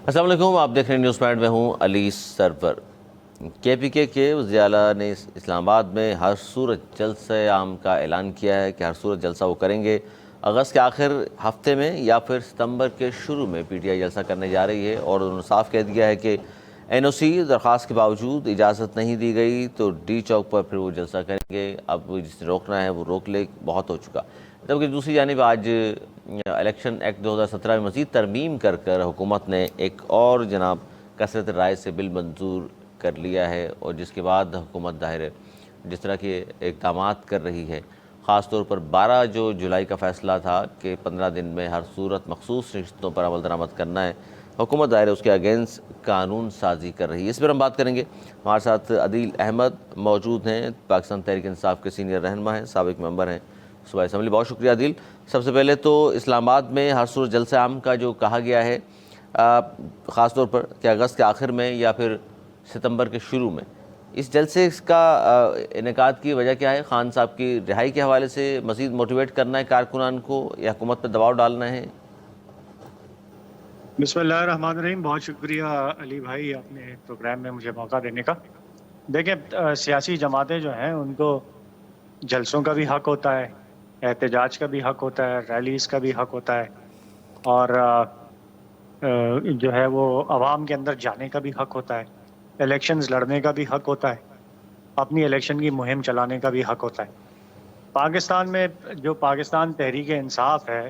السلام علیکم، آپ دیکھ رہے ہیں نیوز پوائنٹ میں ہوں علی سرور۔ کے پی کے وزیر اعلیٰ نے اسلام آباد میں ہر صورت جلسہ عام کا اعلان کیا ہے کہ ہر صورت جلسہ وہ کریں گے۔ اگست کے آخر ہفتے میں یا پھر ستمبر کے شروع میں پی ٹی آئی جلسہ کرنے جا رہی ہے، اور انہوں نے صاف کہہ دیا ہے کہ این او سی درخواست کے باوجود اجازت نہیں دی گئی تو ڈی چوک پر پھر وہ جلسہ کریں گے۔ اب جس نے روکنا ہے وہ روک لے، بہت ہو چکا۔ جبکہ دوسری جانب آج الیکشن ایکٹ 2017 میں مزید ترمیم کر حکومت نے ایک اور جناب کثرت رائے سے بل منظور کر لیا ہے، اور جس کے بعد حکومت ظاہر ہے جس طرح کے اقدامات کر رہی ہے، خاص طور پر 12 جو جولائی کا فیصلہ تھا کہ 15 دن میں ہر صورت مخصوص رشتوں پر عمل درآمد کرنا ہے، حکومت ظاہر ہے اس کے اگینسٹ قانون سازی کر رہی ہے۔ اس پر ہم بات کریں گے۔ ہمارے ساتھ عدیل احمد موجود ہیں، پاکستان تحریک انصاف کے سینئر رہنما ہیں، سابق ممبر ہیں صوبائی اسمبلی۔ بہت شکریہ عدیل۔ سب سے پہلے تو اسلام آباد میں ہر صورت جلسہ عام کا جو کہا گیا ہے، خاص طور پر کہ اگست کے آخر میں یا پھر ستمبر کے شروع میں، اس جلسے کا انعقاد کی وجہ کیا ہے؟ خان صاحب کی رہائی کے حوالے سے مزید موٹیویٹ کرنا ہے کارکنان کو یا حکومت پہ دباؤ ڈالنا ہے؟ بسم اللہ الرحمن الرحیم۔ بہت شکریہ علی بھائی اپنے پروگرام میں مجھے موقع دینے کا۔ دیکھیں، سیاسی جماعتیں جو ہیں ان کو جلسوں کا بھی حق ہوتا ہے، احتجاج کا بھی حق ہوتا ہے، ریلیز کا بھی حق ہوتا ہے، اور جو ہے وہ عوام کے اندر جانے کا بھی حق ہوتا ہے، الیکشنز لڑنے کا بھی حق ہوتا ہے، اپنی الیکشن کی مہم چلانے کا بھی حق ہوتا ہے۔ پاکستان میں جو پاکستان تحریک انصاف ہے،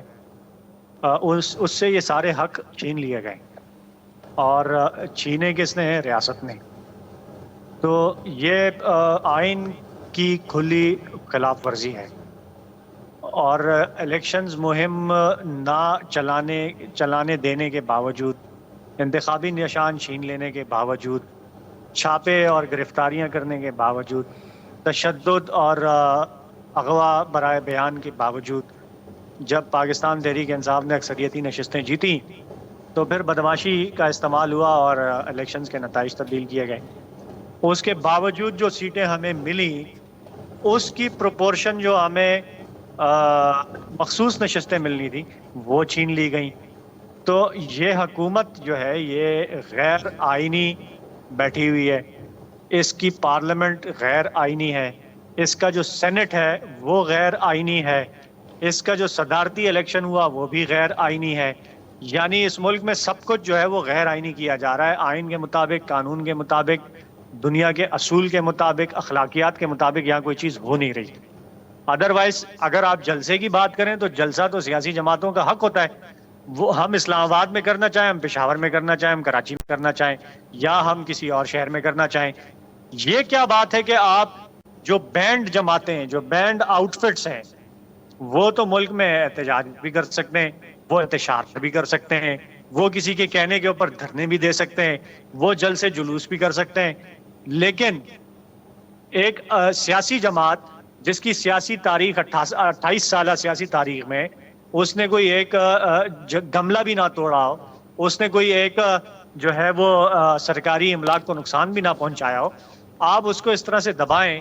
اس سے یہ سارے حق چھین لیے گئے، اور چھینے کس نے ہے؟ ریاست نے۔ تو یہ آئین کی کھلی خلاف ورزی ہے، اور الیکشنز مہم نہ چلانے دینے کے باوجود، انتخابی نشان چھین لینے کے باوجود، چھاپے اور گرفتاریاں کرنے کے باوجود، تشدد اور اغوا برائے بیان کے باوجود، جب پاکستان تحریک انصاف نے اکثریتی نشستیں جیتی تو پھر بدماشی کا استعمال ہوا اور الیکشنز کے نتائج تبدیل کیے گئے۔ اس کے باوجود جو سیٹیں ہمیں ملی، اس کی پروپورشن جو ہمیں مخصوص نشستیں ملنی تھی وہ چھین لی گئیں۔ تو یہ حکومت جو ہے یہ غیر آئینی بیٹھی ہوئی ہے، اس کی پارلیمنٹ غیر آئینی ہے، اس کا جو سینٹ ہے وہ غیر آئینی ہے، اس کا جو صدارتی الیکشن ہوا وہ بھی غیر آئینی ہے۔ یعنی اس ملک میں سب کچھ جو ہے وہ غیر آئینی کیا جا رہا ہے، آئین کے مطابق، قانون کے مطابق، دنیا کے اصول کے مطابق، اخلاقیات کے مطابق یہاں کوئی چیز ہو نہیں رہی۔ ادروائز اگر آپ جلسے کی بات کریں تو جلسہ تو سیاسی جماعتوں کا حق ہوتا ہے، وہ ہم اسلام آباد میں کرنا چاہیں، ہم پشاور میں کرنا چاہیں، ہم کراچی میں کرنا چاہیں، یا ہم کسی اور شہر میں کرنا چاہیں۔ یہ کیا بات ہے کہ آپ جو بینڈ جماعتیں ہیں، جو بینڈ آؤٹ فٹس ہیں، وہ تو ملک میں احتجاج بھی کر سکتے ہیں، وہ انتشار بھی کر سکتے ہیں، وہ کسی کے کہنے کے اوپر دھرنے بھی دے سکتے ہیں، وہ جلسے جلوس بھی کر سکتے ہیں، لیکن ایک سیاسی جماعت جس کی سیاسی تاریخ 28 سالہ سیاسی تاریخ میں اس نے کوئی ایک گملہ بھی نہ توڑا ہو، اس نے کوئی ایک جو ہے وہ سرکاری املاک کو نقصان بھی نہ پہنچایا ہو، آپ اس کو اس طرح سے دبائیں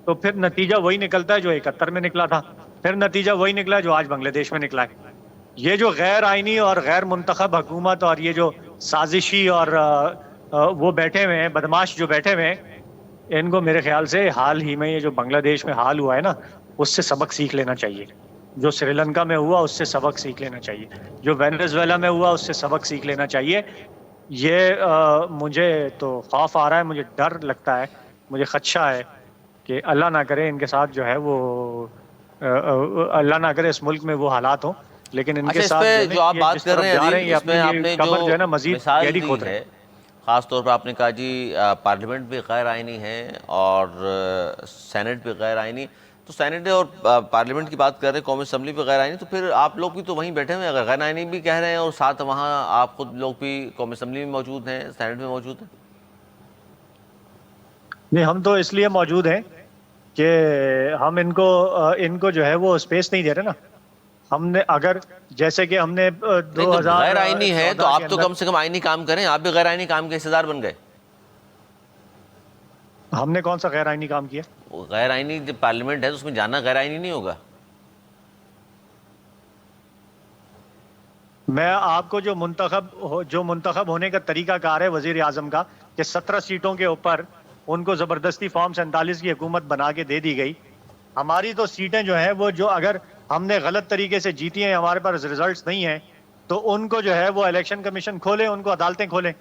تو پھر نتیجہ وہی نکلتا ہے جو 71 میں نکلا تھا، پھر نتیجہ وہی نکلا ہے جو آج بنگلہ دیش میں نکلا ہے۔ یہ جو غیر آئینی اور غیر منتخب حکومت اور یہ جو سازشی اور وہ بیٹھے ہوئے ہیں، بدماش جو بیٹھے ہوئے ہیں، ان کو میرے خیال سے حال ہی میں یہ جو بنگلہ دیش میں حال ہوا ہے نا، اس سے سبق سیکھ لینا چاہیے، جو سری لنکا میں ہوا اس سے سبق سیکھ لینا چاہیے، جو وینیزویلا میں ہوا اس سے سبق سیکھ لینا چاہیے۔ یہ مجھے تو خوف آ رہا ہے، مجھے ڈر لگتا ہے، مجھے خدشہ ہے کہ اللہ نہ کرے ان کے ساتھ جو ہے وہ اللہ نہ کرے اس ملک میں وہ حالات ہوں، لیکن ان کے اچھا، اس ساتھ پہ جو آپ یہ بات جس کر طرف رہے ہیں جا رہے عدیل، ہیں یہ اس میں اپنی آپ یہ نے قبر جو ہے نا جو مزید مثال گہری دی کھود رہے ہے، ہیں۔ خاص طور پر آپ نے کہا جی پارلیمنٹ بھی غیر آئینی ہے اور سینٹ بھی غیر آئینی، تو سینٹ اور پارلیمنٹ کی بات کر رہے ہیں، قومی اسمبلی بھی غیر آئینی، تو پھر آپ لوگ بھی تو وہیں بیٹھے ہوئے ہیں، اگر غیر آئینی بھی کہہ رہے ہیں اور ساتھ وہاں آپ خود لوگ بھی قومی اسمبلی میں موجود ہیں، سینٹ میں موجود ہیں۔ نہیں، ہم تو اس لیے موجود ہیں کہ ہم ان کو جو ہے وہ اسپیس نہیں دے رہے نا۔ ہم نے اگر جیسے کہ ہم نے نہیں تو غیر آئینی ہے تو 2014 کے آپ تو اندر کم سے کم آئینی کام کریں، آپ بھی غیر آئینی کام کے حصہ دار بن گئے۔ ہم نے کون سا غیر آئینی کام کیا؟ غیر آئینی جب پارلیمنٹ ہے تو اس میں جانا غیر آئینی نہیں ہوگا؟ میں آپ کو جو منتخب ہونے کا طریقہ کار ہے وزیر اعظم کا، کہ 17 سیٹوں کے اوپر ان کو زبردستی فارم 47 کی حکومت بنا کے دے دی گئی. ہماری تو سیٹیں جو ہیں وہ جو اگر ہم نے غلط طریقے سے جیتی ہیں، ہمارے پاس ریزلٹس نہیں ہیں، تو ان کو جو ہے وہ الیکشن کمیشن کھولیں، ان کو عدالتیں کھولیں.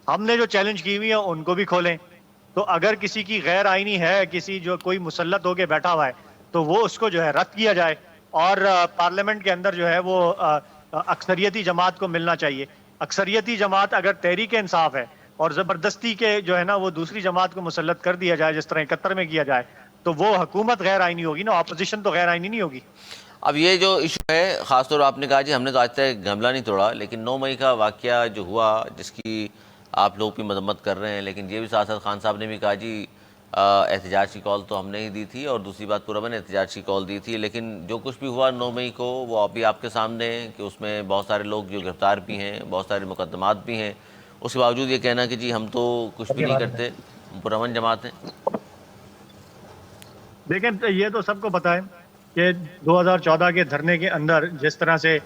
ہم نے جو چیلنج کی ہوئی ہیں ان کو بھی کھولیں. تو اگر کسی کی غیر آئینی ہے، کسی جو کوئی مسلط ہو کے بیٹھا ہوا ہے، تو وہ اس کو جو ہے رد کیا جائے، اور پارلیمنٹ کے اندر جو ہے وہ اکثریتی جماعت کو ملنا چاہیے. اکثریتی جماعت اگر تحریک انصاف ہے اور زبردستی کے جو ہے نا وہ دوسری جماعت کو مسلط کر دیا جائے، جس طرح 71 میں کیا جائے، تو وہ حکومت غیر آئینی ہوگی نا، اپوزیشن تو غیر آئینی نہیں ہوگی. اب یہ جو ایشو ہے، خاص طور آپ نے کہا جی ہم نے تو آج تک گملہ نہیں توڑا، لیکن 9 مئی کا واقعہ جو ہوا جس کی آپ لوگ بھی مذمت کر رہے ہیں، لیکن یہ بھی ساتھ ساتھ خان صاحب نے بھی کہا جی احتجاج کی کال تو ہم نے ہی دی تھی، اور دوسری بات پورا میں نے احتجاج کی کال دی تھی، لیکن جو کچھ بھی ہوا 9 مئی کو وہ ابھی آپ کے سامنے ہے کہ اس میں بہت سارے لوگ جو گرفتار بھی ہیں، بہت سارے مقدمات بھی ہیں. اس کے باوجود یہ کہنا کہ جی ہم تو کچھ بھی نہیں کرتے، پرامن جماعت ہیں. دیکھیں یہ تو سب کو پتا ہے کہ 2014 کے دھرنے کے اندر جس طرح سے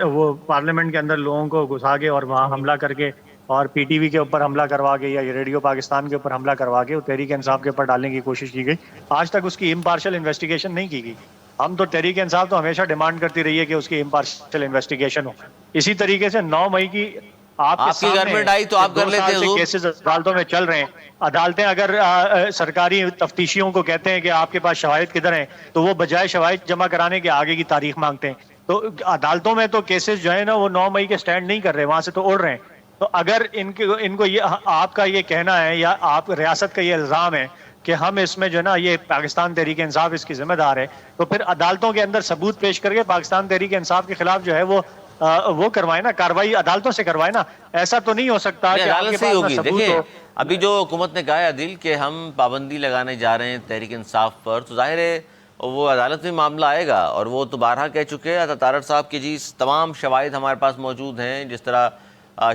وہ پارلیمنٹ کے اندر لوگوں کو گھسا کے اور وہاں حملہ کر کے اور پی ٹی وی کے اوپر حملہ کروا کے یا ریڈیو پاکستان کے اوپر حملہ کروا کے وہ تحریک انصاف کے اوپر ڈالنے کی کوشش کی گئی، آج تک اس کی امپارشل انویسٹیگیشن نہیں کی گئی. ہم تو تحریک انصاف تو ہمیشہ ڈیمانڈ کرتی رہی ہے کہ اس کی امپارشل انویسٹیگیشن ہو. اسی طریقے سے 9 مئی کی آپ کے آپ کی سامنے گورنمنٹ آئی تو آپ کر 2 لیتے سال سے حضور. کیسز عدالتوں میں چل رہے ہیں. عدالتیں اگر سرکاری تفتیشیوں کو کہتے ہیں کہ آپ کے پاس شواہد کدھر ہیں، تو وہ بجائے شواہد جمع کرانے کے آگے کی تاریخ مانگتے ہیں. تو عدالتوں میں تو کیسز جو ہے نا وہ 9 مئی کے سٹینڈ نہیں کر رہے، وہاں سے تو اڑ رہے ہیں. تو اگر ان کو یہ آپ کا یہ کہنا ہے یا آپ ریاست کا یہ الزام ہے کہ ہم اس میں جو ہے نا یہ پاکستان تحریک انصاف اس کی ذمہ دار ہے، تو پھر عدالتوں کے اندر ثبوت پیش کر کے پاکستان تحریک انصاف کے خلاف جو ہے وہ کروائے نا، کاروائی عدالتوں سے کروائے نا. ایسا تو نہیں ہو سکتا نہیں، کہ آپ کے عدالت سے ہی پاس نہ ہوگی. ثبوت دیکھیں ہو. ابھی جو حکومت نے کہا ہے عادل کہ ہم پابندی لگانے جا رہے ہیں تحریک انصاف پر، تو ظاہر ہے وہ عدالت میں معاملہ آئے گا، اور وہ تو بارہا کہہ چکے ہیں طارق صاحب کہ جی تمام شواہد ہمارے پاس موجود ہیں، جس طرح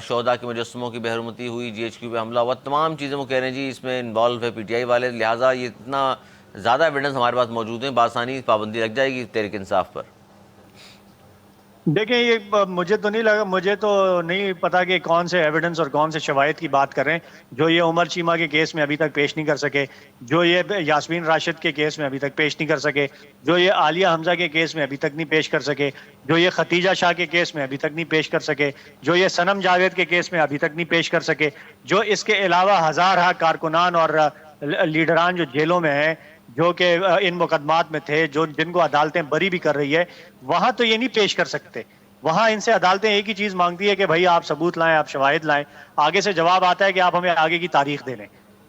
شہداء کے مجسموں کی بےحرمتی ہوئی، جی ایچ کیو پہ حملہ ہوا، تمام چیزیں وہ کہہ رہے ہیں جی اس میں انوالو ہے پی ٹی آئی والے، لہٰذا یہ اتنا زیادہ ایویڈنس ہمارے پاس موجود ہیں، بآسانی پابندی لگ جائے گی تحریک انصاف پر. دیکھیں یہ مجھے تو نہیں پتا کہ کون سے ایویڈنس اور کون سے شواہد کی بات کر رہے ہیں جو یہ عمر چیمہ کے کیس میں ابھی تک پیش نہیں کر سکے، جو یہ یاسمین راشد کے کیس میں ابھی تک پیش نہیں کر سکے، جو یہ عالیہ حمزہ کے کیس میں ابھی تک نہیں پیش کر سکے، جو یہ ختیجہ شاہ کے کیس میں ابھی تک نہیں پیش کر سکے، جو یہ صنم جاوید کے کیس میں ابھی تک نہیں پیش کر سکے، جو اس کے علاوہ ہزارہ کارکنان اور لیڈران جو جیلوں میں ہیں، جو کہ ان مقدمات میں تھے، جن کو عدالتیں بری بھی کر رہی ہے، وہاں تو یہ نہیں پیش کر سکتے. وہاں ان سے عدالتیں ایک ہی چیز مانگتی ہے کہ بھائی آپ ثبوت لائیں، آپ شواہد لائیں. آگے سے جواب آتا ہے کہ آپ ہمیں آگے کی تاریخ دے لیں.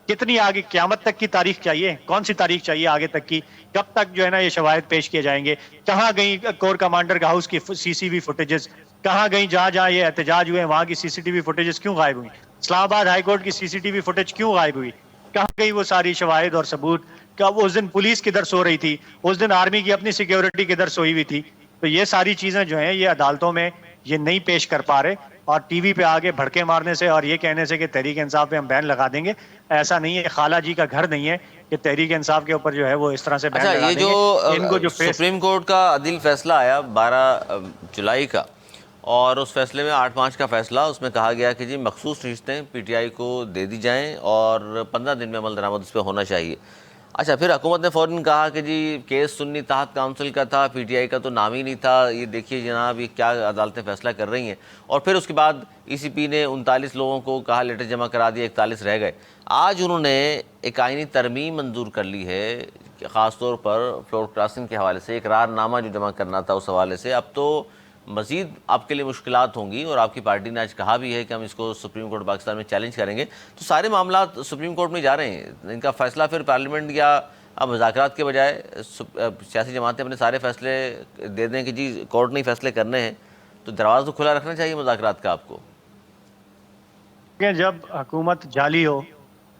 کتنی آگے؟ قیامت تک کی تاریخ چاہیے؟ کون سی تاریخ چاہیے آگے تک کی؟ کب تک جو ہے نا یہ شواہد پیش کیے جائیں گے؟ کہاں گئی کور کمانڈر ہاؤس کی سی سی وی فوٹیجز؟ کہاں گئی جہاں یہ احتجاج ہوئے وہاں کی سی سی ٹی وی فوٹیجز کیوں غائب ہوئی؟ اسلام آباد ہائی کورٹ کی سی سی ٹی وی فوٹیج کیوں غائب ہوئی؟ کہاں گئی وہ ساری شواہد اور ثبوت؟ اس دن پولیس کدھر سو رہی تھی؟ اس دن آرمی کی اپنی سیکیورٹی کدھر سوئی ہوئی تھی؟ تو یہ ساری چیزیں جو ہیں یہ عدالتوں میں یہ نہیں پیش کر پا رہے، اور ٹی وی پہ آگے بھڑکے مارنے سے اور یہ کہنے سے کہ تحریک انصاف پہ ہم بین لگا دیں گے، ایسا نہیں ہے. خالہ جی کا گھر نہیں ہے کہ تحریک انصاف کے اوپر جو ہے وہ اس طرح سے بین اچھا، لگا یہ دیں گے. ان کو جو سپریم کورٹ کا عدل فیصلہ آیا 12 جولائی کا، اور اس فیصلے میں 8/5 کا فیصلہ، اس میں کہا گیا کہ جی مخصوص نشستیں پی ٹی آئی کو دے دی جائیں اور 15 دن میں عمل درآمد اس پہ ہونا چاہیے. اچھا، پھر حکومت نے فوراً کہا کہ جی کیس سنی تحت کونسل کا تھا، پی ٹی آئی کا تو نام ہی نہیں تھا، یہ دیکھیے جناب یہ کیا عدالتیں فیصلہ کر رہی ہیں. اور پھر اس کے بعد ای سی پی نے 39 لوگوں کو کہا لیٹر جمع کرا دیا، 41 رہ گئے. آج انہوں نے ایک آئینی ترمیم منظور کر لی ہے، خاص طور پر فلور کراسنگ کے حوالے سے اقرار نامہ جو جمع کرنا تھا اس حوالے سے. اب تو مزید آپ کے لیے مشکلات ہوں گی، اور آپ کی پارٹی نے آج کہا بھی ہے کہ ہم اس کو سپریم کورٹ پاکستان میں چیلنج کریں گے. تو سارے معاملات سپریم کورٹ میں جا رہے ہیں، ان کا فیصلہ پھر پارلیمنٹ یا اب مذاکرات کے بجائے سیاسی جماعتیں اپنے سارے فیصلے دے دیں کہ جی کورٹ نے ہی فیصلے کرنے ہیں، تو دروازہ تو کھلا رکھنا چاہیے مذاکرات کا آپ کو. جب حکومت جعلی ہو،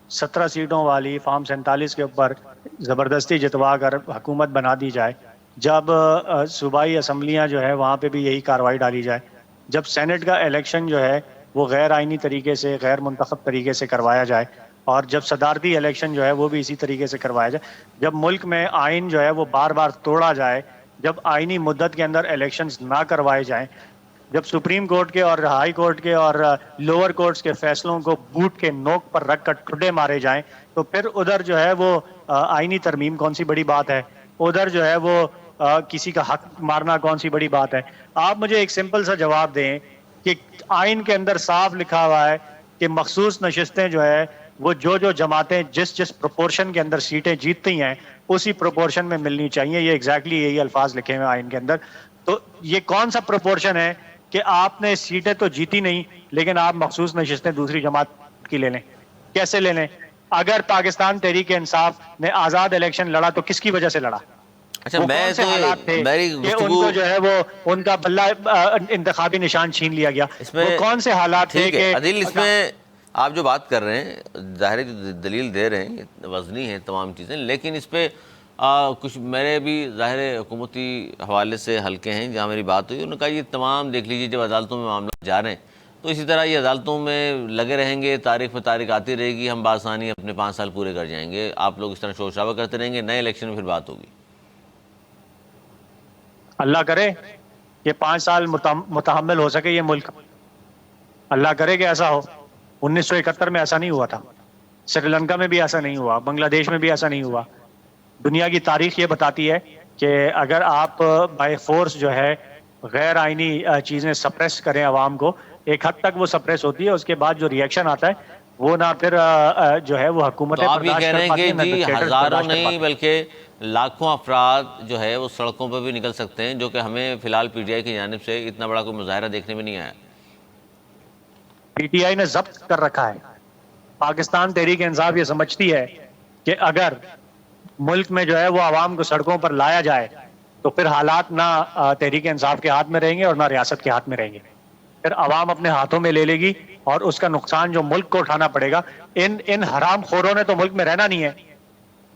17 سیٹوں والی فارم 47 کے اوپر زبردستی جتوا کر حکومت بنا دی جائے، جب صوبائی اسمبلیاں جو ہے وہاں پہ بھی یہی کاروائی ڈالی جائے، جب سینٹ کا الیکشن جو ہے وہ غیر آئینی طریقے سے، غیر منتخب طریقے سے کروایا جائے، اور جب صدارتی الیکشن جو ہے وہ بھی اسی طریقے سے کروایا جائے، جب ملک میں آئین جو ہے وہ بار بار توڑا جائے، جب آئینی مدت کے اندر الیکشنز نہ کروائے جائیں، جب سپریم کورٹ کے اور ہائی کورٹ کے اور لوور کورٹس کے فیصلوں کو بوٹ کے نوک پر رکھ کر ٹھڈے مارے جائیں تو پھر ادھر جو ہے وہ آئینی ترمیم کون سی بڑی بات ہے، ادھر جو ہے وہ کسی کا حق مارنا کون سی بڑی بات ہے؟ آپ مجھے ایک سمپل سا جواب دیں کہ آئین کے اندر صاف لکھا ہوا ہے کہ مخصوص نشستیں جو ہے وہ جو جماعتیں جس پروپورشن کے اندر سیٹیں جیتتی ہیں اسی پروپورشن میں ملنی چاہیے. یہ ایگزیکٹلی یہی الفاظ لکھے ہوئے آئین کے اندر. تو یہ کون سا پروپورشن ہے کہ آپ نے سیٹیں تو جیتی نہیں لیکن آپ مخصوص نشستیں دوسری جماعت کی لے لیں؟ کیسے لے لیں؟ اگر پاکستان تحریک انصاف نے آزاد الیکشن لڑا تو کس کی وجہ سے لڑا؟ اچھا وہ میں کون سے تو حالات تھے میری کہ ان گفتگو کو جو ہے وہ ان کا بلہ انتخابی نشان چھین لیا گیا؟ اس میں وہ کون سے حالات تھے ٹھیک ہے کہ عدیل، اس میں آپ جو بات کر رہے ہیں ظاہر جو دلیل دے رہے ہیں وزنی ہیں تمام چیزیں، لیکن اس پہ کچھ میرے بھی ظاہر حکومتی حوالے سے حلقے ہیں جہاں میری بات ہوئی، انہوں نے کہا یہ تمام دیکھ لیجیے جب عدالتوں میں معاملات جا رہے ہیں تو اسی طرح یہ عدالتوں میں لگے رہیں گے، تاریخ پہ تاریخ آتی رہے گی، ہم بآسانی اپنے 5 سال پورے کر جائیں گے، آپ لوگ اس طرح شور شرابہ کرتے رہیں گے، نئے الیکشن میں پھر بات ہوگی. اللہ کرے کہ 5 سال متحمل ہو سکے یہ ملک، اللہ کرے کہ ایسا ہو. 1971 میں ایسا نہیں ہوا تھا، سری لنکا میں بھی ایسا نہیں ہوا، بنگلہ دیش میں بھی ایسا نہیں ہوا. دنیا کی تاریخ یہ بتاتی ہے کہ اگر آپ بائی فورس جو ہے غیر آئینی چیزیں سپریس کریں عوام کو، ایک حد تک وہ سپریس ہوتی ہے، اس کے بعد جو ریئیکشن آتا ہے وہ نہ پھر جو ہے وہ تو حکومتیں آپ یہ برداشت کہہ کر رہے ہیں پاتی کہ ہیں، نہ جی ڈکٹیٹرز ہزاروں برداشت کر نہیں پاتے ہیں. بلکہ لاکھوں افراد جو ہے وہ سڑکوں پہ بھی نکل سکتے ہیں، جو کہ ہمیں فی الحال پی ٹی آئی کی جانب سے اتنا بڑا کوئی مظاہرہ دیکھنے میں نہیں آیا. پی ٹی آئی نے ضبط کر رکھا ہے. پاکستان تحریک انصاف یہ سمجھتی ہے کہ اگر ملک میں جو ہے وہ عوام کو سڑکوں پر لایا جائے تو پھر حالات نہ تحریک انصاف کے ہاتھ میں رہیں گے اور نہ ریاست کے ہاتھ میں رہیں گے. پھر عوام اپنے ہاتھوں میں لے گی اور اس کا نقصان جو ملک کو اٹھانا پڑے گا. ان حرام خوروں نے تو ملک میں رہنا نہیں ہے.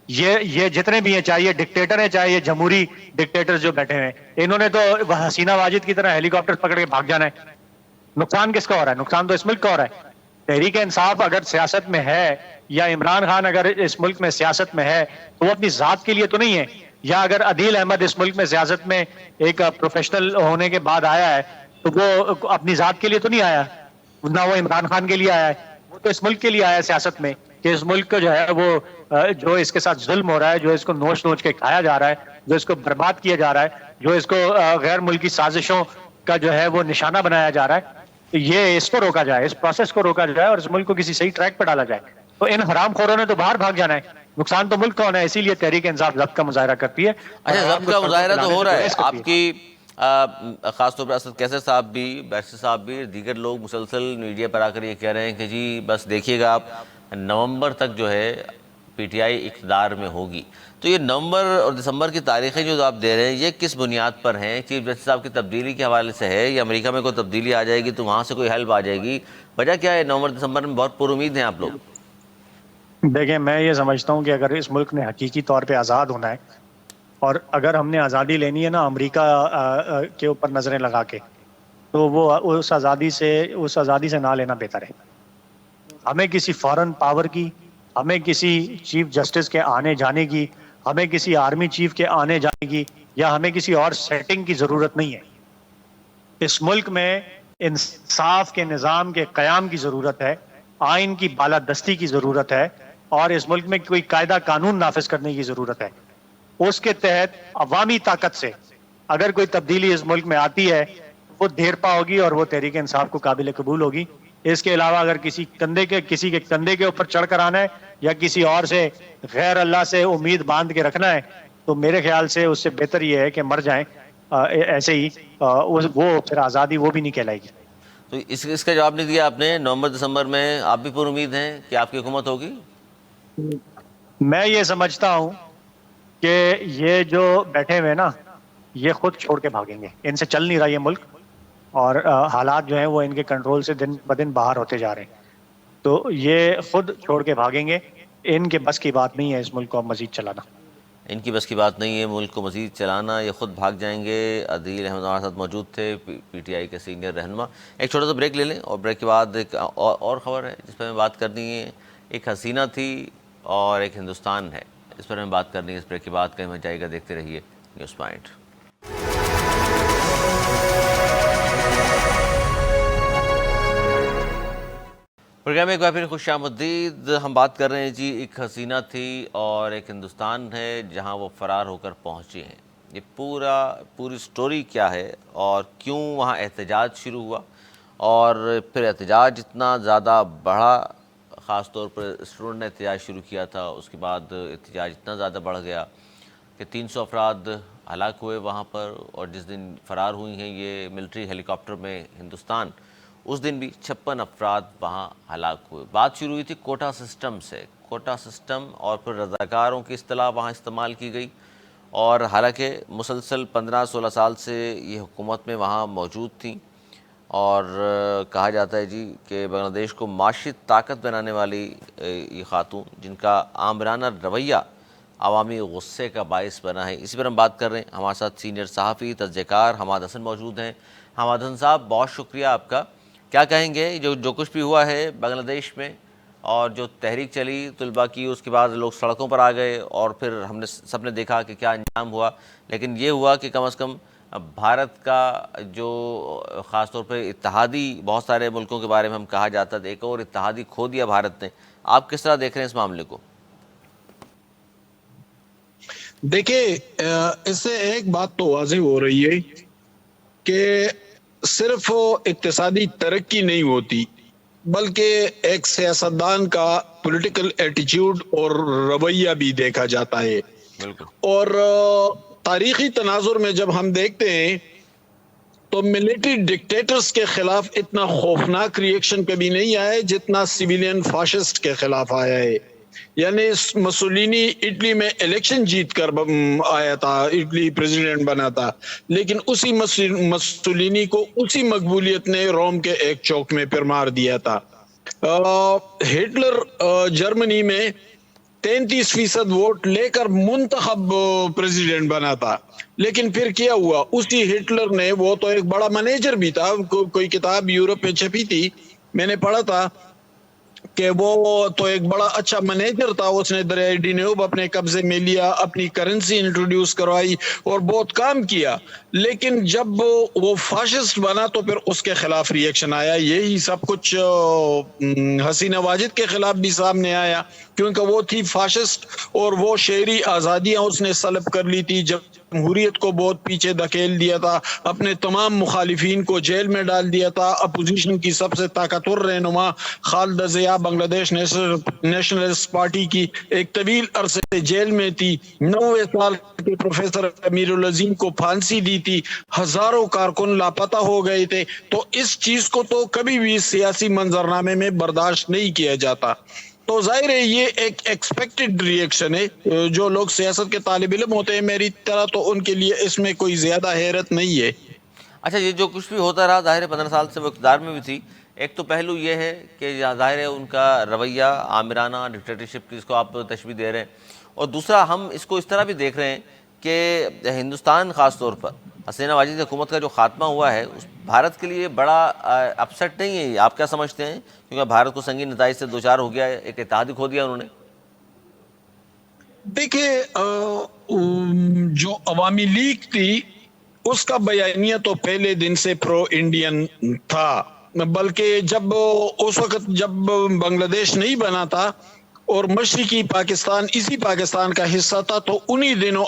یہ جتنے بھی ہیں، چاہے یہ ڈکٹیٹر ہیں چاہے یہ جمہوری ڈکٹیٹر جو بیٹھے ہیں، انہوں نے تو حسینہ واجد کی طرح ہیلی کاپٹر پکڑ کے بھاگ جانا ہے. نقصان کس کا ہو رہا ہے؟ نقصان تو اس ملک کا ہو رہا ہے. تحریک انصاف اگر سیاست میں ہے یا عمران خان اگر اس ملک میں سیاست میں ہے تو وہ اپنی ذات کے لیے تو نہیں ہے. یا اگر عدیل احمد اس ملک میں سیاست میں ایک پروفیشنل ہونے کے بعد آیا ہے تو وہ اپنی ذات کے لیے تو نہیں آیا، نہ وہ عمران خان کے لیے آیا ہے، وہ تو اس ملک کے لیے آیا ہے سیاست میں کہ اس ملک کو جو ہے وہ جو اس کے ساتھ ظلم ہو رہا ہے، جو اس کو نوچ نوچ کے کھایا جا رہا ہے، جو اس کو برباد کیا جا رہا ہے، جو اس کو غیر ملکی سازشوں کا جو ہے وہ نشانہ بنایا جا رہا ہے، تو یہ اس کو روکا جائے، اس پروسیس کو روکا جائے اور اس ملک کو کسی صحیح ٹریک پہ ڈالا جائے. تو ان حرام خوروں نے تو باہر بھاگ جانا ہے. نقصان تو ملک کا ہونا ہے، اسی لیے تحریک انصاف ضبط کا مظاہرہ کرتی ہے. اچھا ضبط کا مظاہرہ تو ہو رہا ہے، آپ کی خاص طور پر اسد کیسر صاحب بھی، بیرسٹر صاحب بھی، دیگر لوگ مسلسل میڈیا پر آ کر یہ کہہ رہے ہیں کہ جی بس دیکھیے گا آپ نومبر تک جو ہے پی ٹی آئی اقتدار میں ہوگی. تو یہ نومبر اور دسمبر کی تاریخیں جو آپ دے رہے ہیں یہ کس بنیاد پر ہیں؟ چیف جسٹس صاحب کی تبدیلی کے حوالے سے ہے یا امریکہ میں کوئی تبدیلی آ جائے گی تو وہاں سے کوئی ہیلپ آ جائے گی؟ وجہ کیا ہے؟ نومبر دسمبر میں بہت پر امید ہیں آپ لوگ. دیکھیں میں یہ سمجھتا ہوں کہ اگر اس ملک نے حقیقی طور پہ آزاد ہونا ہے اور اگر ہم نے آزادی لینی ہے نا امریکہ کے اوپر نظریں لگا کے، تو وہ اس آزادی سے نہ لینا بہتر ہے. ہمیں کسی فارن پاور کی، ہمیں کسی چیف جسٹس کے آنے جانے کی، ہمیں کسی آرمی چیف کے آنے جانے کی یا ہمیں کسی اور سیٹنگ کی ضرورت نہیں ہے. اس ملک میں انصاف کے نظام کے قیام کی ضرورت ہے، آئین کی بالادستی کی ضرورت ہے اور اس ملک میں کوئی قاعدہ قانون نافذ کرنے کی ضرورت ہے. اس کے تحت عوامی طاقت سے اگر کوئی تبدیلی اس ملک میں آتی ہے وہ دیر پا ہوگی اور وہ تحریک انصاف کو قابل قبول ہوگی. اس کے علاوہ اگر کسی کے کندھے کے اوپر چڑھ کر آنا ہے یا کسی اور سے غیر اللہ سے امید باندھ کے رکھنا ہے تو میرے خیال سے اس سے بہتر یہ ہے کہ مر جائیں ایسے ہی. وہ پھر آزادی وہ بھی نہیں کہلائے گی. تو اس کا جواب نہیں دیا آپ نے. نومبر دسمبر میں آپ بھی پر امید ہیں کہ آپ کی حکومت ہوگی؟ میں یہ سمجھتا ہوں کہ یہ جو بیٹھے ہوئے نا یہ خود چھوڑ کے بھاگیں گے. ان سے چل نہیں رہا یہ ملک اور حالات جو ہیں وہ ان کے کنٹرول سے دن بدن باہر ہوتے جا رہے ہیں. تو یہ خود چھوڑ کے بھاگیں گے. ان کے بس کی بات نہیں ہے اس ملک کو اب مزید چلانا. ان کی بس کی بات نہیں ہے ملک کو مزید چلانا، یہ خود بھاگ جائیں گے. عدیل احمد ہمارے ساتھ موجود تھے، پی ٹی آئی کے سینئر رہنما. ایک چھوٹا سا بریک لے لیں اور بریک کے بعد ایک اور خبر ہے جس پر ہمیں بات کرنی ہے. ایک حسینہ تھی اور ایک ہندوستان ہے، اس پر ہمیں بات کرنی ہے. اس بریک کے بعد کہیں مت جائے گا، دیکھتے رہیے نیوز پوائنٹ. پروگرام میں ایک بار پھر خوش آمدید. ہم بات کر رہے ہیں جی ایک حسینہ تھی اور ایک ہندوستان ہے جہاں وہ فرار ہو کر پہنچی ہیں. یہ پوری سٹوری کیا ہے اور کیوں وہاں احتجاج شروع ہوا اور پھر احتجاج اتنا زیادہ بڑھا, خاص طور پر اسٹوڈنٹ نے احتجاج شروع کیا تھا, اس کے بعد احتجاج اتنا زیادہ بڑھ گیا کہ 300 افراد ہلاک ہوئے وہاں پر, اور جس دن فرار ہوئی ہیں یہ ملٹری ہیلی کاپٹر میں ہندوستان, اس دن بھی 56 افراد وہاں ہلاک ہوئے. بات شروع ہوئی تھی کوٹا سسٹم سے, کوٹا سسٹم اور پھر رضاکاروں کی اصطلاح وہاں استعمال کی گئی, اور حالانکہ مسلسل 15-16 سال سے یہ حکومت میں وہاں موجود تھیں, اور کہا جاتا ہے جی کہ بنگلہ دیش کو معاشی طاقت بنانے والی یہ خاتون, جن کا آمرانہ رویہ عوامی غصے کا باعث بنا ہے. اسی پر ہم بات کر رہے ہیں. ہمارے ساتھ سینئر صحافی تجزیہ کار حماد حسن موجود ہیں. حماد حسن صاحب, بہت شکریہ آپ کا. کیا کہیں گے جو کچھ بھی ہوا ہے بنگلہ دیش میں, اور جو تحریک چلی طلباء کی, اس کے بعد لوگ سڑکوں پر آ گئے اور پھر ہم نے سب نے دیکھا کہ کیا انجام ہوا, لیکن یہ ہوا کہ کم از کم بھارت کا جو خاص طور پہ اتحادی, بہت سارے ملکوں کے بارے میں ہم کہا جاتا تھا, ایک اور اتحادی کھو دیا بھارت نے. آپ کس طرح دیکھ رہے ہیں اس معاملے کو؟ دیکھیں, اس سے ایک بات تو واضح ہو رہی ہے کہ صرف اقتصادی ترقی نہیں ہوتی, بلکہ ایک سیاستدان کا پولیٹیکل ایٹیچیوڈ اور رویہ بھی دیکھا جاتا ہے. بالکل. اور تاریخی تناظر میں جب ہم دیکھتے ہیں تو ملٹری ڈکٹیٹرز کے خلاف اتنا خوفناک ری ایکشن کبھی نہیں آیا جتنا سویلین فاشسٹ کے خلاف آیا ہے. یعنی مسولینی اٹلی میں الیکشن جیت کر آیا تھا, اٹلی پریزیڈنٹ بنا تھا, لیکن اسی مسولینی کو اسی مقبولیت نے روم کے ایک چوک میں پھر مار دیا تھا. ہٹلر جرمنی میں 33% ووٹ لے کر منتخب پریزیڈنٹ بنا تھا, لیکن پھر کیا ہوا, اسی ہٹلر نے, وہ تو ایک بڑا مینیجر بھی تھا, کوئی کتاب یورپ میں چھپی تھی, میں نے پڑھا تھا کہ وہ تو ایک بڑا اچھا مینیجر تھا, اس نے دریائے ڈینیوب اپنے قبضے میں لیا, اپنی کرنسی انٹروڈیوس کروائی اور بہت کام کیا, لیکن جب وہ فاشسٹ بنا تو پھر اس کے خلاف ری ایکشن آیا. یہی سب کچھ حسینہ واجد کے خلاف بھی سامنے آیا, کیونکہ وہ تھی فاشسٹ اور وہ شہری آزادیاں اس نے سلب کر لی تھی, جمہوریت کو بہت پیچھے دھکیل دیا تھا, اپنے تمام مخالفین کو جیل میں ڈال دیا تھا. اپوزیشن کی سب سے طاقتور رہنما خالدہ ضیاء بنگلہ دیش نیشنلسٹ پارٹی کی ایک طویل عرصے سے جیل میں تھی. 90 سال کے پروفیسر امیر العظیم کو پھانسی دی تھی, ہزاروں کارکن لاپتہ ہو گئے تھے. تو اس چیز کو تو کبھی بھی سیاسی منظرنامے میں برداشت نہیں کیا جاتا. تو ظاہر ہے یہ ایک ایکسپیکٹڈ ری ایکشن ہے. جو لوگ سیاست کے طالب علم ہوتے ہیں میری طرح, تو ان کے لیے اس میں کوئی زیادہ حیرت نہیں ہے. اچھا, یہ جو کچھ بھی ہوتا رہا, ظاہر ہے 15 سال سے وہ اقتدار میں بھی تھی. ایک تو پہلو یہ ہے کہ ظاہر ہے ان کا رویہ آمرانہ ڈکٹیٹرشپ کی, اس کو آپ تشبیہ دے رہے ہیں, اور دوسرا ہم اس کو اس طرح بھی دیکھ رہے ہیں کہ ہندوستان خاص طور پر حسینہ واجد کی حکومت کا جو خاتمہ ہوا ہے, اس بھارت کے لیے بڑا اپسیٹ نہیں ہے. آپ کیا سمجھتے ہیں, کیونکہ بھارت کو سنگین نتائج سے دوچار ہو گیا ہے, ایک اتحاد کھو دیا انہوں نے؟ دیکھیں, جو عوامی لیگ تھی اس کا بیانیہ تو پہلے دن سے پرو انڈین تھا, بلکہ جب اس وقت جب بنگلہ دیش نہیں بنا تھا اور مشرقی پاکستان اسی پاکستان کا حصہ تھا, تو انہی دنوں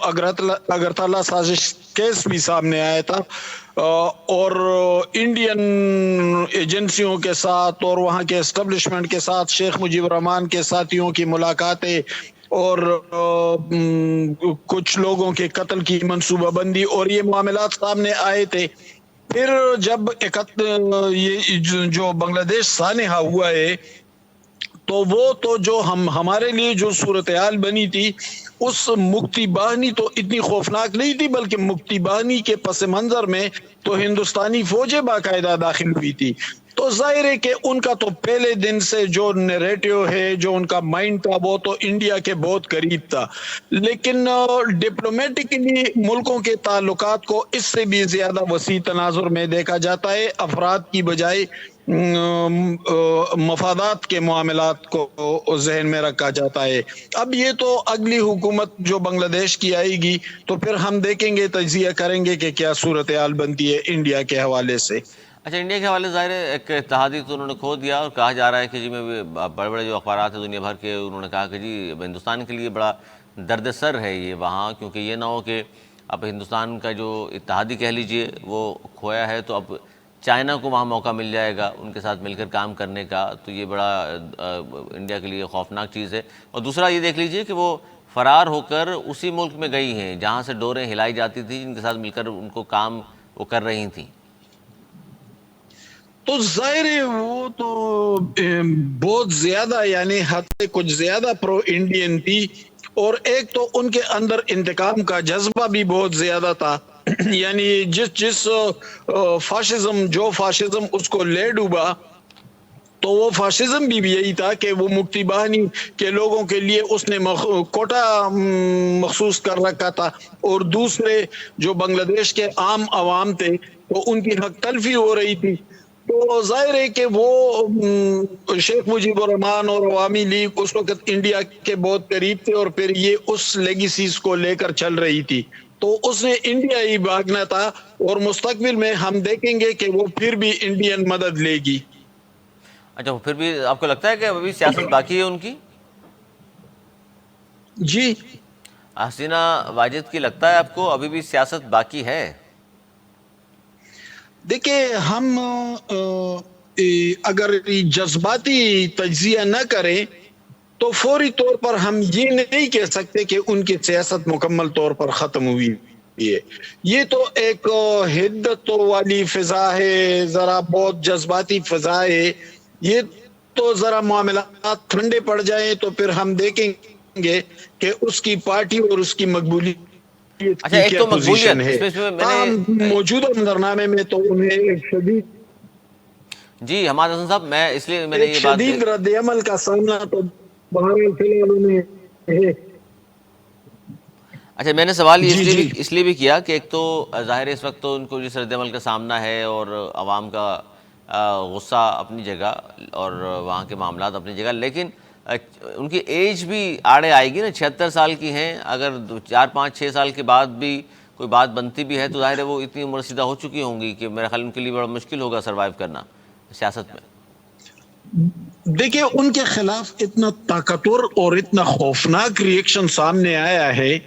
اگرتلہ سازش کیس بھی سامنے آیا تھا, اور انڈین ایجنسیوں کے ساتھ اور وہاں کے اسٹیبلشمنٹ کے ساتھ شیخ مجیب الرحمان کے ساتھیوں کی ملاقاتیں اور کچھ لوگوں کے قتل کی منصوبہ بندی, اور یہ معاملات سامنے آئے تھے. پھر جب یہ جو بنگلہ دیش سانحہ ہوا ہے, تو وہ تو جو ہمارے لیے جو صورتحال بنی تھی, اس مکتی باہنی تو اتنی خوفناک نہیں تھی, بلکہ مکتی باہنی کے پس منظر میں تو ہندوستانی فوجیں باقاعدہ داخل ہوئی تھی. تو ظاہر ہے کہ ان کا تو پہلے دن سے جو نیریٹو ہے, جو ان کا مائنڈ تھا, وہ تو انڈیا کے بہت قریب تھا. لیکن ڈپلومیٹکلی ملکوں کے تعلقات کو اس سے بھی زیادہ وسیع تناظر میں دیکھا جاتا ہے, افراد کی بجائے مفادات کے معاملات کو ذہن میں رکھا جاتا ہے. اب یہ تو اگلی حکومت جو بنگلہ دیش کی آئے گی تو پھر ہم دیکھیں گے, تجزیہ کریں گے کہ کیا صورتحال بنتی ہے انڈیا کے حوالے سے. اچھا، انڈیا کے حوالے ظاہر ہے ایک اتحادی تو انہوں نے کھو دیا، اور کہا جا رہا ہے کہ جی میں بڑے بڑے جو اخبارات ہیں دنیا بھر کے، انہوں نے کہا کہ جی ہندوستان کے لیے بڑا درد سر ہے یہ وہاں، کیونکہ یہ نہ ہو کہ اب ہندوستان کا جو اتحادی کہہ لیجئے وہ کھویا ہے، تو اب چائنا کو وہاں موقع مل جائے گا ان کے ساتھ مل کر کام کرنے کا، تو یہ بڑا انڈیا کے لیے خوفناک چیز ہے۔ اور دوسرا یہ دیکھ لیجئے کہ وہ فرار ہو کر اسی ملک میں گئی ہیں جہاں سے ڈوریں ہلائی جاتی تھیں، جن کے ساتھ مل کر ان کو کام وہ کر رہی تھیں۔ تو ظاہر ہے وہ تو بہت زیادہ یعنی حد سے کچھ زیادہ پرو انڈین تھی، اور ایک تو ان کے اندر انتقام کا جذبہ بھی بہت زیادہ تھا۔ یعنی جس فاشزم اس کو لے ڈوبا، تو وہ فاشزم بھی یہی تھا کہ وہ مکتی باہنی کے لوگوں کے لیے اس نے کوٹا مخصوص کر رکھا تھا، اور دوسرے جو بنگلہ دیش کے عام عوام تھے تو ان کی حق تلفی ہو رہی تھی۔ تو ظاہر ہے کہ وہ شیخ مجیب الرحمان اور عوامی لیگ اس وقت انڈیا کے بہت قریب تھے، اور پھر یہ اس لیگیسیز کو لے کر چل رہی تھی، تو اس نے انڈیا ہی بھاگنا تھا، اور مستقبل میں ہم دیکھیں گے کہ وہ پھر بھی انڈین مدد لے گی۔ اچھا، پھر بھی آپ کو لگتا ہے کہ ابھی سیاست باقی ہے ان کی؟ جی حسینہ واجد کی لگتا ہے آپ کو ابھی بھی سیاست باقی ہے؟ دیکھیں، ہم اگر جذباتی تجزیہ نہ کریں تو فوری طور پر ہم یہ نہیں کہہ سکتے کہ ان کی سیاست مکمل طور پر ختم ہوئی ہے۔ یہ تو ایک حدت والی فضا ہے، ذرا بہت جذباتی فضا ہے۔ یہ تو ذرا معاملات ٹھنڈے پڑ جائیں تو پھر ہم دیکھیں گے کہ اس کی پارٹی اور اس کی مقبولیت اچھا، کی ایک کیا تو پوزیشن مقبولیت، ہے۔ اس میں میں تاہم نے موجودہ منظرنامے میں تو انہیں ایک جی حماد حسن صاحب، میں اس لیے میں نے یہ بات شدید رد عمل کا سامنا تو بہرحال فی الحال انہیں ہے۔ اچھا، میں نے سوال جی جی اس لیے بھی کیا کہ ایک تو ظاہر ہے اس وقت تو ان کو جس رد عمل کا سامنا ہے، اور عوام کا غصہ اپنی جگہ اور وہاں کے معاملات اپنی جگہ، لیکن ان کی ایج بھی آڑے آئے گی نا، 76 سال کی ہیں، اگر 4 5 6 سال کے بعد بھی کوئی بات بنتی بھی ہے تو ظاہر ہے وہ اتنی عمر رسیدہ ہو چکی ہوں گی کہ میرا خیال ان کے لیے بڑا مشکل ہوگا سروائیو کرنا سیاست میں۔ دیکھیں، ان کے خلاف اتنا طاقتور اور اتنا خوفناک ریئیکشن سامنے آیا ہے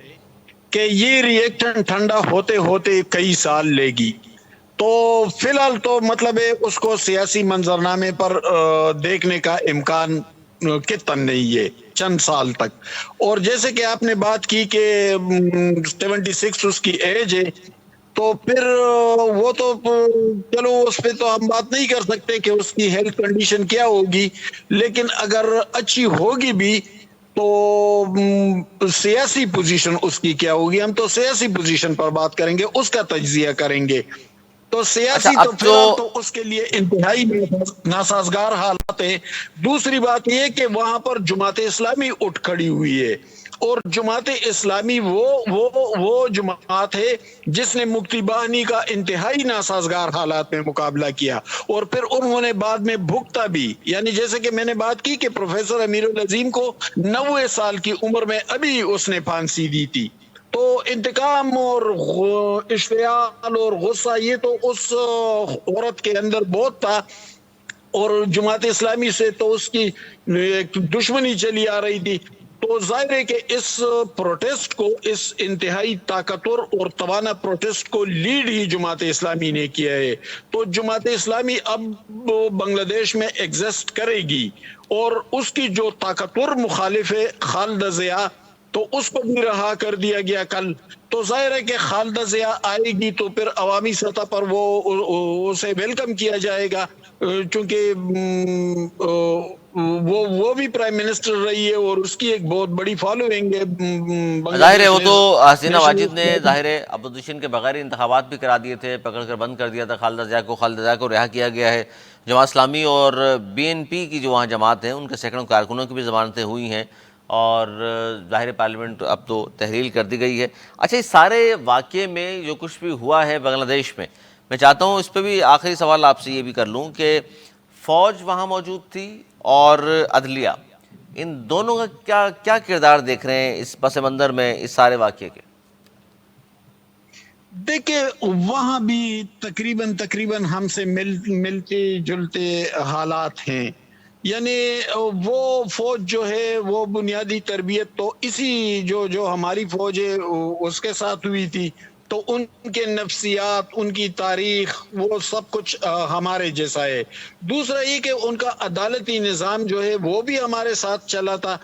کہ یہ ریئیکشن ٹھنڈا ہوتے ہوتے کئی سال لے گی۔ تو فی الحال تو مطلب ہے اس کو سیاسی منظرنامے پر دیکھنے کا امکان کتن نہیں ہے چند سال تک۔ اور جیسے کہ آپ نے بات کی کہ 76 اس کی ایج ہے، تو پھر وہ تو چلو اس پہ تو ہم بات نہیں کر سکتے کہ اس کی ہیلتھ کنڈیشن کیا ہوگی، لیکن اگر اچھی ہوگی بھی تو سیاسی پوزیشن اس کی کیا ہوگی، ہم تو سیاسی پوزیشن پر بات کریں گے، اس کا تجزیہ کریں گے۔ تو اچھا، سیاسی تو اب فی جو الحال تو اس کے لیے انتہائی ناسازگار حالات ہیں۔ دوسری بات یہ کہ وہاں پر جماعت اسلامی اٹھ کھڑی ہوئی ہے، اور جماعت اسلامی وہ جماعت ہے جس نے مکتی باہنی کا انتہائی ناسازگار حالات میں مقابلہ کیا، اور پھر انہوں نے بعد میں بھگتا بھی۔ یعنی جیسے کہ میں نے بات کی کہ پروفیسر امیر العظیم کو 90 سال کی عمر میں ابھی اس نے پھانسی دی تھی۔ تو انتقام اور اشتعال اور غصہ یہ تو اس عورت کے اندر بہت تھا، اور جماعت اسلامی سے تو اس کی دشمنی چلی آ رہی تھی۔ تو ظاہر ہے کہ اس پروٹیسٹ کو، اس انتہائی طاقتور اور توانا پروٹیسٹ کو لیڈ ہی جماعت اسلامی نے کیا ہے۔ تو جماعت اسلامی اب بنگلہ دیش میں ایگزسٹ کرے گی، اور اس کی جو طاقتور مخالف ہے خالدہ ضیاء، تو اس کو بھی رہا کر دیا گیا کل۔ تو ظاہر ہے کہ خالدہ ضیاء آئے گی تو پھر عوامی سطح پر وہ اسے ویلکم کیا جائے گا، چونکہ وہ بھی پرائم منسٹر رہی ہے اور اس کی ایک بہت بڑی فالوئنگ ہے بنگلہ ظاہر ہے دیش وہ تو حسینہ واجد نے نیشنل۔ ظاہر ہے اپوزیشن کے بغیر انتخابات بھی کرا دیے تھے، پکڑ کر بند کر دیا تھا خالدہ ضیاء کو رہا کیا گیا ہے۔ جماعت اسلامی اور BNP کی جو وہاں جماعت ہیں ان کے سینکڑوں کارکنوں کی بھی ضمانتیں ہوئی ہیں، اور ظاہر پارلیمنٹ اب تو تحلیل کر دی گئی ہے۔ اچھا، اس سارے واقعے میں جو کچھ بھی ہوا ہے بنگلہ دیش میں چاہتا ہوں اس پہ بھی آخری سوال آپ سے یہ بھی کر لوں کہ فوج وہاں موجود تھی اور عدلیہ، ان دونوں کا کیا کردار دیکھ رہے ہیں اس پس منظر میں اس سارے واقعے کے؟ دیکھیں وہاں بھی تقریباً ہم سے ملتے جلتے حالات ہیں. یعنی وہ فوج جو ہے وہ بنیادی تربیت تو اسی جو ہماری فوج ہے اس کے ساتھ ہوئی تھی, تو ان کے نفسیات, ان کی تاریخ, وہ سب کچھ ہمارے جیسا ہے. دوسرا یہ کہ ان کا عدالتی نظام جو ہے وہ بھی ہمارے ساتھ چلا تھا.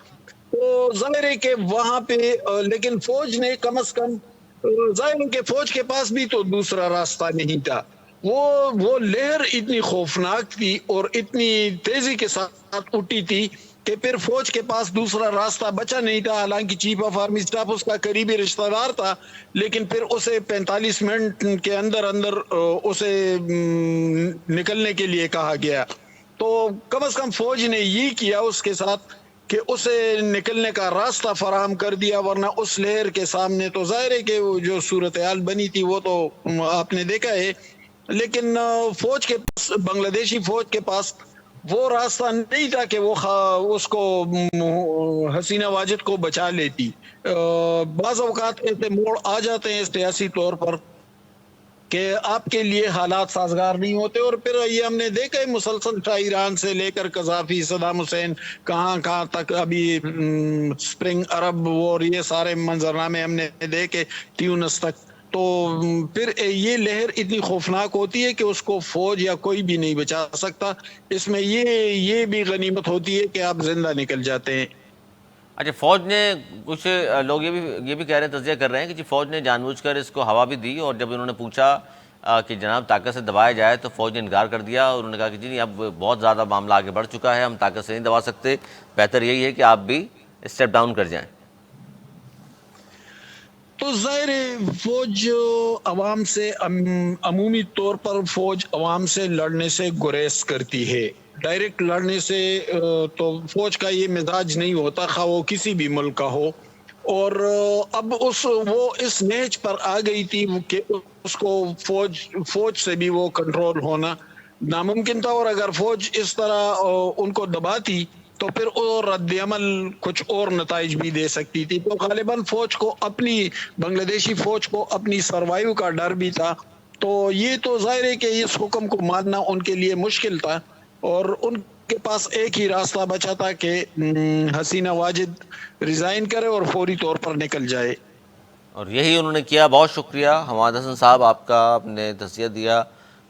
تو ظاہر ہے کہ وہاں پہ لیکن فوج نے کم از کم, ظاہر ہے کہ فوج کے پاس بھی تو دوسرا راستہ نہیں تھا. وہ لہر اتنی خوفناک تھی اور اتنی تیزی کے ساتھ اٹھی تھی کہ پھر فوج کے پاس دوسرا راستہ بچا نہیں تھا. حالانکہ چیف آف آرمی اسٹاف اس کا قریبی رشتہ دار تھا, لیکن پھر اسے 45 منٹ کے اندر اسے نکلنے کے لیے کہا گیا. تو کم از کم فوج نے یہ کیا اس کے ساتھ کہ اسے نکلنے کا راستہ فراہم کر دیا, ورنہ اس لہر کے سامنے تو ظاہر ہے کہ وہ جو صورتحال بنی تھی وہ تو آپ نے دیکھا ہے. لیکن فوج کے پاس, بنگلہ دیشی فوج کے پاس وہ راستہ نہیں تھا کہ وہ اس کو حسینہ واجد کو بچا لیتی. بعض اوقات ایسے موڑ آ جاتے ہیں سیاسی طور پر کہ آپ کے لیے حالات سازگار نہیں ہوتے, اور پھر یہ ہم نے دیکھا ہے مسلسل تھا, ایران سے لے کر قذافی, صدام حسین, کہاں تک ابھی سپرنگ عرب وار, یہ سارے منظرنامے ہم نے دیکھے, تیونس تک. تو پھر یہ لہر اتنی خوفناک ہوتی ہے کہ اس کو فوج یا کوئی بھی نہیں بچا سکتا. اس میں یہ بھی غنیمت ہوتی ہے کہ آپ زندہ نکل جاتے ہیں. اچھا, فوج نے کچھ لوگ یہ بھی کہہ رہے ہیں, تجزیہ کر رہے ہیں کہ جی فوج نے جان بوجھ کر اس کو ہوا بھی دی, اور جب انہوں نے پوچھا کہ جناب طاقت سے دبایا جائے تو فوج نے انکار کر دیا, اور انہوں نے کہا کہ جی اب بہت زیادہ معاملہ آگے بڑھ چکا ہے, ہم طاقت سے نہیں دبا سکتے, بہتر یہی ہے کہ آپ بھی اسٹیپ ڈاؤن کر جائیں. تو ظاہر فوج عوام سے, عمومی طور پر فوج عوام سے لڑنے سے گریز کرتی ہے. ڈائریکٹ لڑنے سے تو فوج کا یہ مزاج نہیں ہوتا, خواہ وہ کسی بھی ملک کا ہو. اور اب وہ اس نہج پر آ گئی تھی کہ اس کو فوج سے بھی وہ کنٹرول ہونا ناممکن تھا, اور اگر فوج اس طرح ان کو دباتی تو پھر رد عمل کچھ اور نتائج بھی دے سکتی تھی. تو غالباً فوج کو اپنی, بنگلہ دیشی فوج کو اپنی سروائیو کا ڈر بھی تھا. تو یہ تو ظاہر ہے کہ اس حکم کو ماننا ان کے لیے مشکل تھا, اور ان کے پاس ایک ہی راستہ بچا تھا کہ حسینہ واجد ریزائن کرے اور فوری طور پر نکل جائے. اور یہی انہوں نے کیا. بہت شکریہ حماد حسن صاحب, آپ کا آپ نے تجزیہ دیا,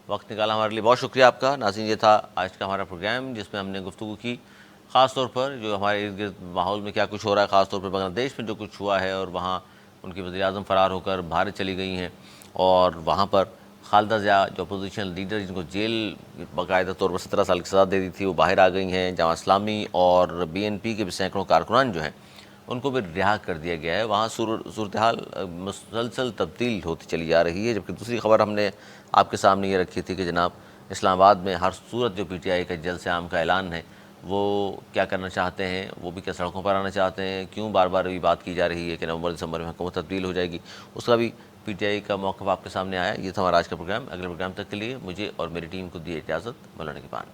وقت نکالا ہمارے لیے, بہت شکریہ آپ کا. ناظرین, یہ تھا آج کا ہمارا پروگرام جس میں ہم نے گفتگو کی خاص طور پر جو ہمارے ارد گرد ماحول میں کیا کچھ ہو رہا ہے, خاص طور پر بنگلہ دیش میں جو کچھ ہوا ہے, اور وہاں ان کی وزیر اعظم فرار ہو کر باہر چلی گئی ہیں, اور وہاں پر خالدہ ضیاء جو اپوزیشن لیڈر جن کو جیل باقاعدہ طور پر 17 سال کی سزا دے دی تھی, وہ باہر آ گئی ہیں. جماعت اسلامی اور BNP کے بھی سینکڑوں کارکنان جو ہیں ان کو بھی رہا کر دیا گیا ہے. وہاں صورتحال مسلسل تبدیل ہوتی چلی جا رہی ہے. جبکہ دوسری خبر ہم نے آپ کے سامنے یہ رکھی تھی کہ جناب اسلام آباد میں ہر صورت جو PTI کا جلسہ عام کا اعلان ہے وہ کیا کرنا چاہتے ہیں, وہ بھی کیا سڑکوں پر آنا چاہتے ہیں, کیوں بار بار بھی بات کی جا رہی ہے کہ نومبر دسمبر میں حکومت تبدیل ہو جائے گی, اس کا بھی PTI کا موقف آپ کے سامنے آیا. یہ تھا ہمارا آج کا پروگرام. اگلے پروگرام تک کے لیے مجھے اور میری ٹیم کو دیے اجازت. مولانا کی بان.